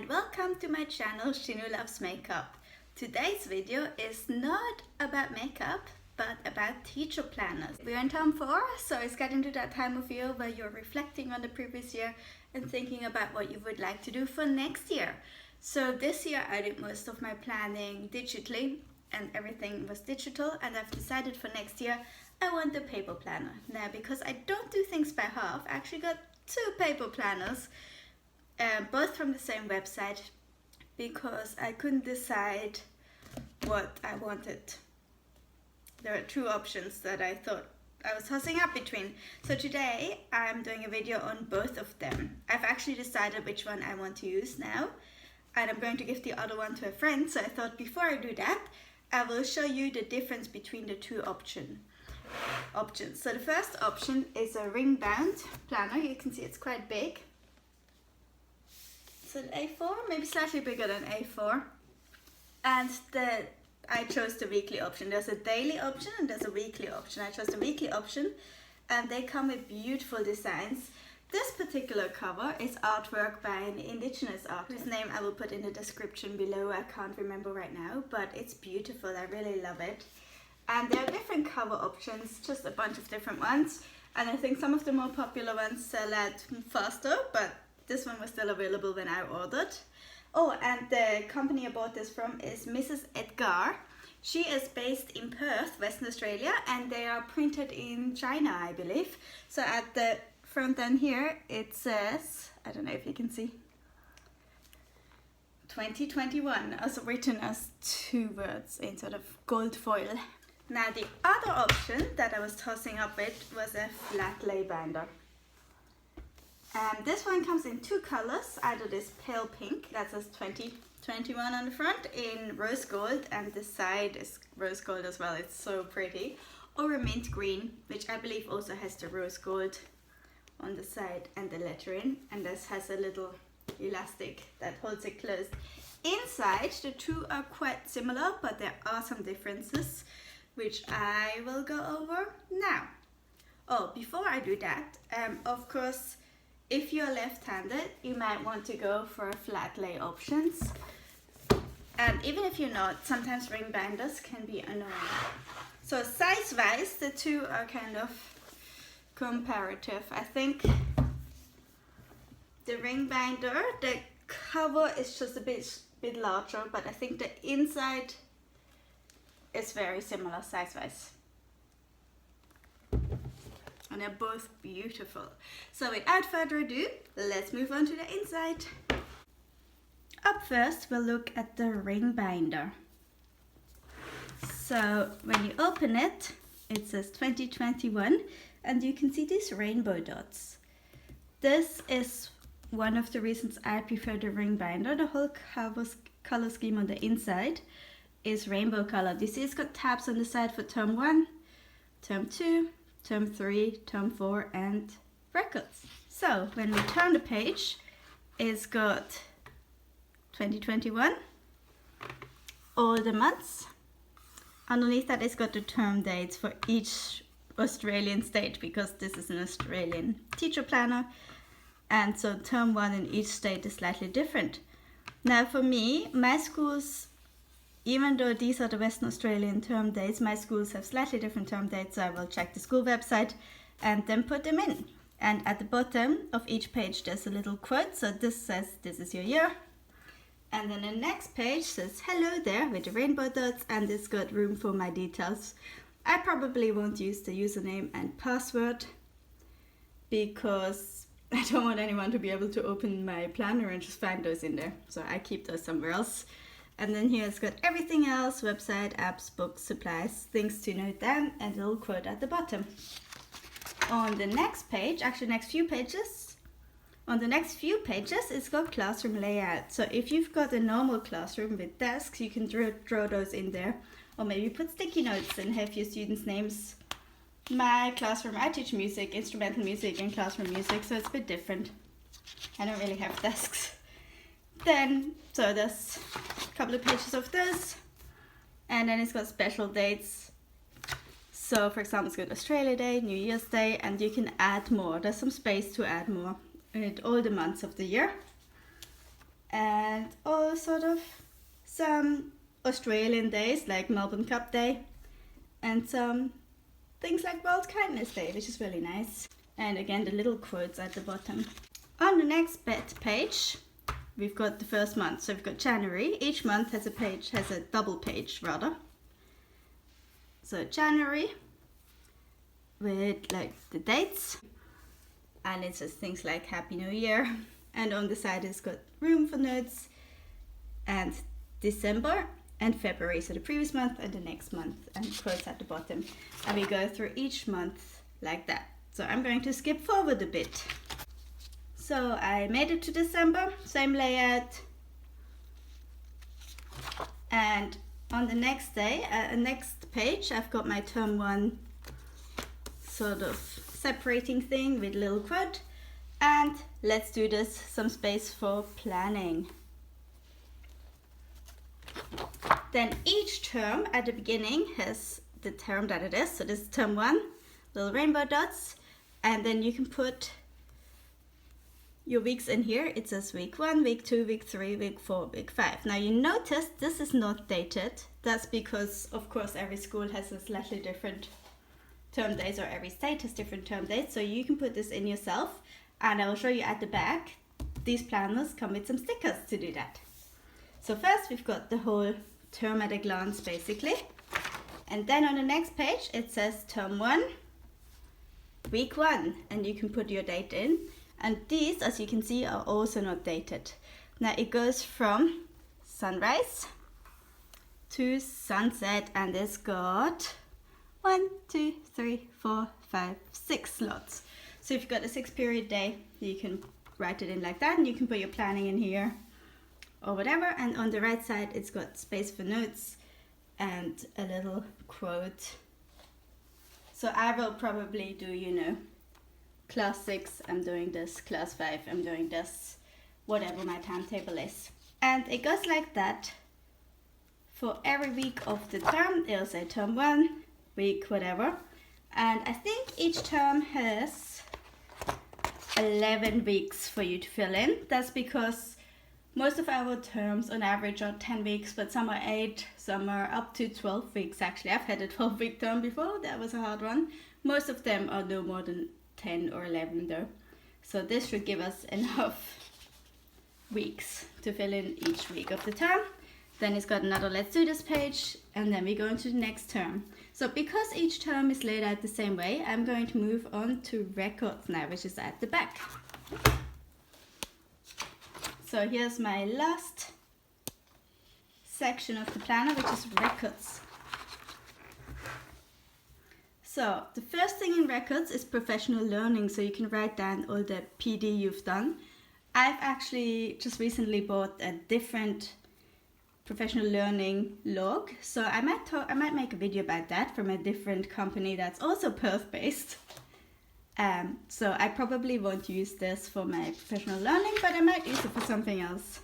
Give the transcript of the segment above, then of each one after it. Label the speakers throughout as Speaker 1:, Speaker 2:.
Speaker 1: and welcome to my channel Stinu Loves Makeup. Today's video is not about makeup but about teacher planners. We're in term 4, so it's getting to that time of year where you're reflecting on the previous year and thinking about what you would like to do for next year. So this year I did most of my planning digitally and everything was digital, and I've decided for next year I want a paper planner. Now, because I don't do things by half, I actually got 2 paper planners, both from the same website, because I couldn't decide what I wanted. There are 2 options that I thought I was tossing up between. So today I'm doing a video on both of them. I've actually decided which one I want to use now, and I'm going to give the other one to a friend. So I thought before I do that, I will show you the difference between the 2 options. So the first option is a ring bound planner. You can see it's quite big. It's an A4, maybe slightly bigger than A4. And I chose the weekly option. There's a daily option and there's a weekly option. I chose the weekly option, and they come with beautiful designs. This particular cover is artwork by an indigenous artist whose name I will put in the description below. I can't remember right now, but it's beautiful. I really love it. And there are different cover options, just a bunch of different ones. And I think some of the more popular ones sell out faster, but this one was still available when I ordered. Oh, and the company I bought this from is Mrs Edgar. She is based in Perth, Western Australia, and they are printed in China, I believe. So at the front end here, it says, I don't know if you can see, 2021, also written as 2 words in sort of gold foil. Now the other option that I was tossing up with was a flat lay binder. And this one comes in 2 colors, either this pale pink that says 2021 on the front in rose gold, and the side is rose gold as well, it's so pretty, or a mint green, which I believe also has the rose gold on the side and the lettering, and this has a little elastic that holds it closed. Inside the 2 are quite similar, but there are some differences which I will go over now. Oh, before I do that, of course, if you're left-handed, you might want to go for a flat lay options. And even if you're not, sometimes ring binders can be annoying. So size-wise, the 2 are kind of comparative. I think the ring binder, the cover is just a bit larger, but I think the inside is very similar size-wise. And they're both beautiful. So without further ado, let's move on to the inside. Up first, we'll look at the ring binder. So when you open it, it says 2021, and you can see these rainbow dots. This is one of the reasons I prefer the ring binder. The whole color scheme on the inside is rainbow colored. You see it's got tabs on the side for term 1, term 2, term 3, term 4, and records. So when we turn the page, it's got 2021, all the months. Underneath that, it's got the term dates for each Australian state, because this is an Australian teacher planner, and so term 1 in each state is slightly different. Now for me, my schools, even though these are the Western Australian term dates, my schools have slightly different term dates, so I will check the school website and then put them in. And at the bottom of each page there's a little quote, so this says, this is your year. And then the next page says, hello there, with the rainbow dots, and it's got room for my details. I probably won't use the username and password because I don't want anyone to be able to open my planner and just find those in there, so I keep those somewhere else. And then here it's got everything else, website, apps, books, supplies, things to note down, and a little quote at the bottom. On the next page, actually next few pages, it's got classroom layout. So if you've got a normal classroom with desks, you can draw those in there, or maybe put sticky notes and have your students' names. My classroom, I teach music, instrumental music and classroom music, so it's a bit different. I don't really have desks. So there's a couple of pages of this, and then it's got special dates. So for example, it's got Australia Day, New Year's Day, and you can add more. There's some space to add more in all the months of the year. and all sort of some Australian days like Melbourne Cup Day and some things like World Kindness Day, which is really nice. And again, the little quotes at the bottom. On the next page, we've got the first month. So we've got January. Each month has a double page rather. So January with like the dates, and it says things like Happy New Year, and on the side it's got room for notes, and December and February, so the previous month and the next month, and quotes at the bottom. And we go through each month like that. So I'm going to skip forward a bit. So I made it to December, same layout. And on the next day, next page, I've got my term 1 sort of separating thing with little quote. And let's do this, some space for planning. Then each term at the beginning has the term that it is. So this is term 1, little rainbow dots. And then you can put your weeks in here. It says week 1, week 2, week 3, week 4, week 5. Now you notice this is not dated. That's because, of course, every school has a slightly different term dates, or every state has different term dates. So you can put this in yourself. And I will show you at the back. These planners come with some stickers to do that. So first we've got the whole term at a glance basically. And then on the next page it says term 1, week 1, and you can put your date in. And these, as you can see, are also not dated. Now it goes from sunrise to sunset, and it's got 1, 2, 3, 4, 5, 6 slots. So if you've got a 6-period day, you can write it in like that, and you can put your planning in here or whatever. And on the right side it's got space for notes and a little quote. So I will probably do, you know, class 6 I'm doing this, class 5 I'm doing this, whatever my timetable is. And it goes like that for every week of the term. It'll say term 1, week whatever, and I think each term has 11 weeks for you to fill in. That's because most of our terms on average are 10 weeks, but some are 8, some are up to 12 weeks actually. I've had a 12-week term before, that was a hard one. Most of them are no more than 10 or 11 though. So this should give us enough weeks to fill in each week of the term. Then it's got another let's do this page, and then we go into the next term. So because each term is laid out the same way, I'm going to move on to records now, which is at the back. So here's my last section of the planner, which is records. So the first thing in records is professional learning, so you can write down all the PD you've done. I've actually just recently bought a different professional learning log, so I might make a video about that from a different company that's also Perth based. So I probably won't use this for my professional learning, but I might use it for something else.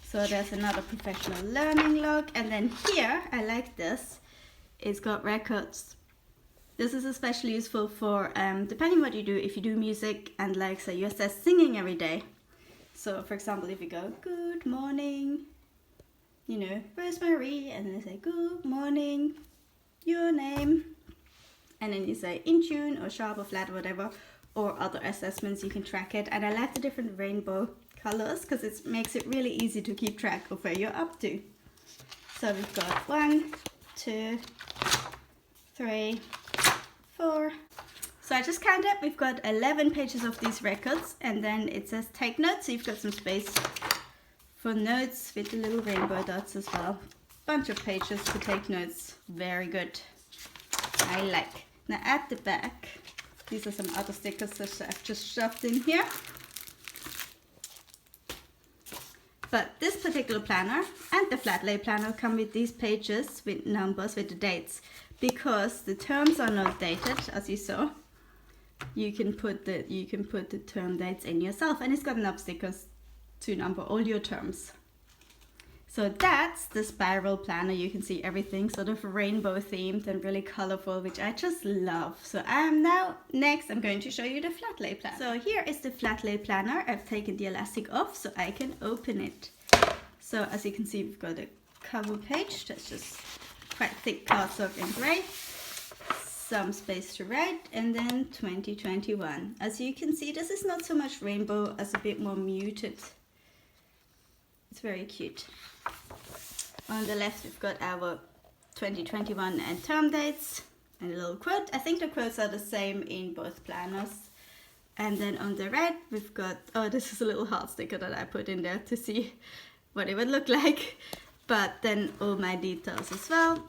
Speaker 1: So there's another professional learning log, and then here, I like this, it's got records. This is especially useful for, depending what you do, if you do music and like say you assess singing every day. So for example, if you go, good morning, you know, Rosemary, and then they say, good morning, your name. And then you say in tune or sharp or flat or whatever, or other assessments, you can track it. And I like the different rainbow colors because it makes it really easy to keep track of where you're up to. So we've got 1, 2, 3, 4. So I just counted, we've got 11 pages of these records, and then it says take notes, so you've got some space for notes with the little rainbow dots as well. Bunch of pages to take notes, very good. I like. Now at the back, these are some other stickers that I've just shoved in here. But this particular planner and the flat lay planner come with these pages with numbers with the dates. Because the terms are not dated, as you saw, you can put the term dates in yourself, and it's got enough stickers to number all your terms. So that's the spiral planner. You can see everything sort of rainbow themed and really colorful, which I just love. So I'm going to show you the flat lay planner. So here is the flat lay planner. I've taken the elastic off so I can open it. So as you can see, we've got a cover page that's just quite thick cardstock in gray, some space to write, and then 2021. As you can see, this is not so much rainbow as a bit more muted. It's very cute. On the left, we've got our 2021 and term dates and a little quote. I think the quotes are the same in both planners. And then on the right, we've got, oh, this is a little heart sticker that I put in there to see what it would look like. But then all my details as well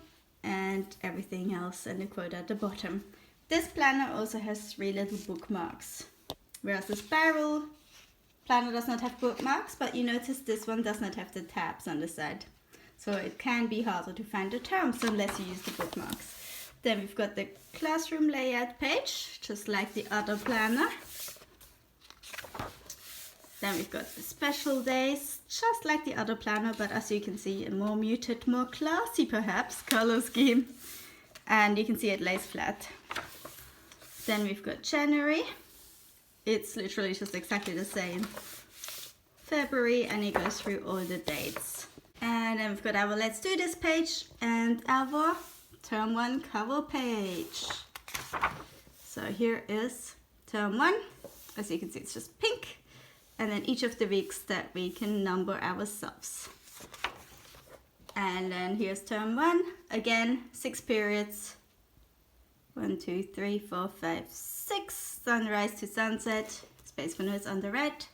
Speaker 1: and everything else, and the quote at the bottom. This planner also has 3 little bookmarks, whereas the spiral planner does not have bookmarks, but you notice this one does not have the tabs on the side. So it can be harder to find the terms unless you use the bookmarks. Then we've got the classroom layout page, just like the other planner. Then we've got the special days, just like the other planner, but as you can see, a more muted, more classy perhaps, color scheme. And you can see it lays flat. Then we've got January. It's literally just exactly the same. February, and it goes through all the dates. And then we've got our Let's Do This page and our Term 1 cover page. So here is Term 1. As you can see, it's just pink. And then each of the weeks that we can number ourselves. And then here's Term 1. Again, 6 periods. 1, 2, 3, 4, 5, 6. Sunrise to sunset. Space for notes on the right.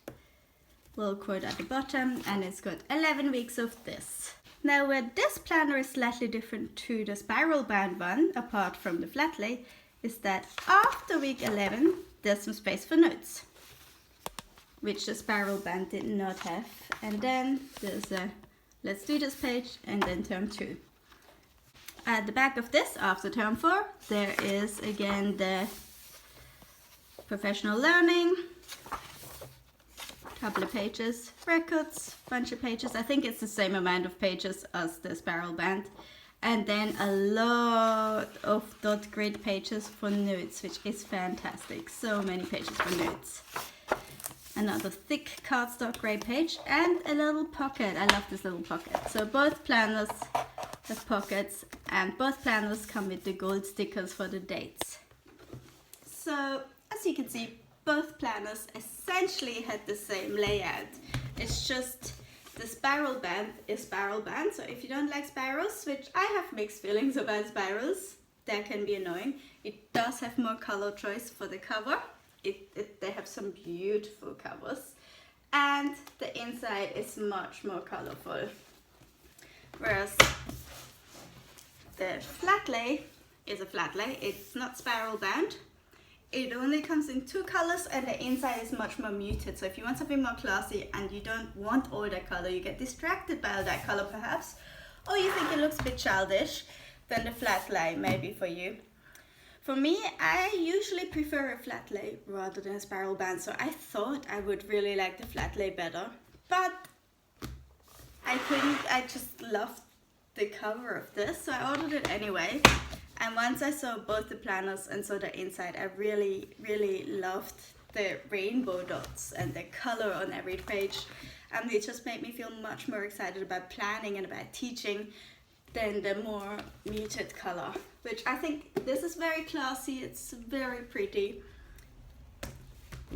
Speaker 1: Little quote at the bottom, and it's got 11 weeks of this. Now where this planner is slightly different to the spiral bound one, apart from the flat lay, is that after week 11 there's some space for notes, which the spiral band did not have. And then there's a Let's Do This page, and then Term 2. At the back of this, after Term 4, there is again the professional learning, couple of pages, records, bunch of pages. I think it's the same amount of pages as the spiral band. And then a lot of dot grid pages for notes, which is fantastic. So many pages for notes. Another thick cardstock grey page and a little pocket. I love this little pocket. So both planners have pockets, and both planners come with the gold stickers for the dates. So as you can see, both planners essentially had the same layout. It's just the spiral band is spiral band. So if you don't like spirals, which I have mixed feelings about spirals, that can be annoying. It does have more color choice for the cover. They have some beautiful covers, and the inside is much more colorful. Whereas the flat lay is a flat lay. It's not spiral bound. It only comes in 2 colors, and the inside is much more muted. So if you want something more classy and you don't want all that color, you get distracted by all that color perhaps, or you think it looks a bit childish, then the flat lay may be for you. For me, I usually prefer a flat lay rather than a spiral band, so I thought I would really like the flat lay better, but I couldn't. I just loved the cover of this, so I ordered it anyway. And once I saw both the planners and saw the inside, I really, really loved the rainbow dots and the color on every page. And it just made me feel much more excited about planning and about teaching than the more muted color, which I think this is very classy. It's very pretty,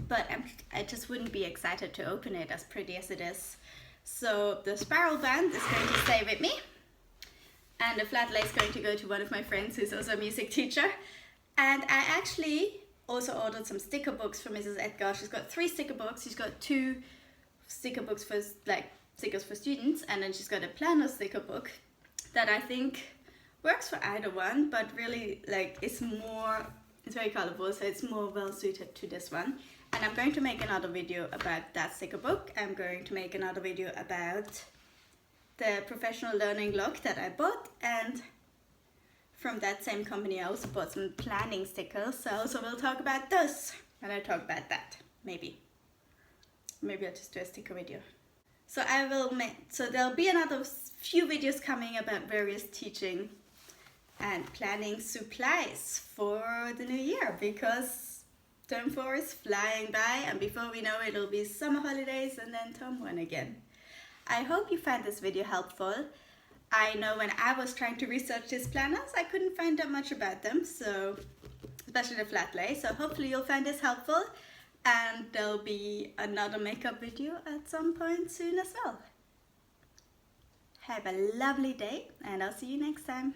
Speaker 1: but I just wouldn't be excited to open it as pretty as it is. So the spiral band is going to stay with me. And the flat lay is going to go to one of my friends who's also a music teacher. And I actually also ordered some sticker books from Mrs Edgar. She's got 3 sticker books. She's got 2 sticker books for like stickers for students, and then she's got a planner sticker book that I think works for either one, but really like it's very colorful, so it's more well suited to this one. And I'm going to make another video about that sticker book. I'm going to make another video about the professional learning log that I bought, and from that same company I also bought some planning stickers, so I also will talk about those when I talk about that. Maybe I'll just do a sticker video. So there'll be another few videos coming about various teaching and planning supplies for the new year, because term 4 is flying by, and before we know it, it'll be summer holidays and then term 1 again. I hope you found this video helpful. I know when I was trying to research these planners, I couldn't find that much about them, so especially the flat lay. So hopefully you'll find this helpful, and there'll be another makeup video at some point soon as well. Have a lovely day, and I'll see you next time.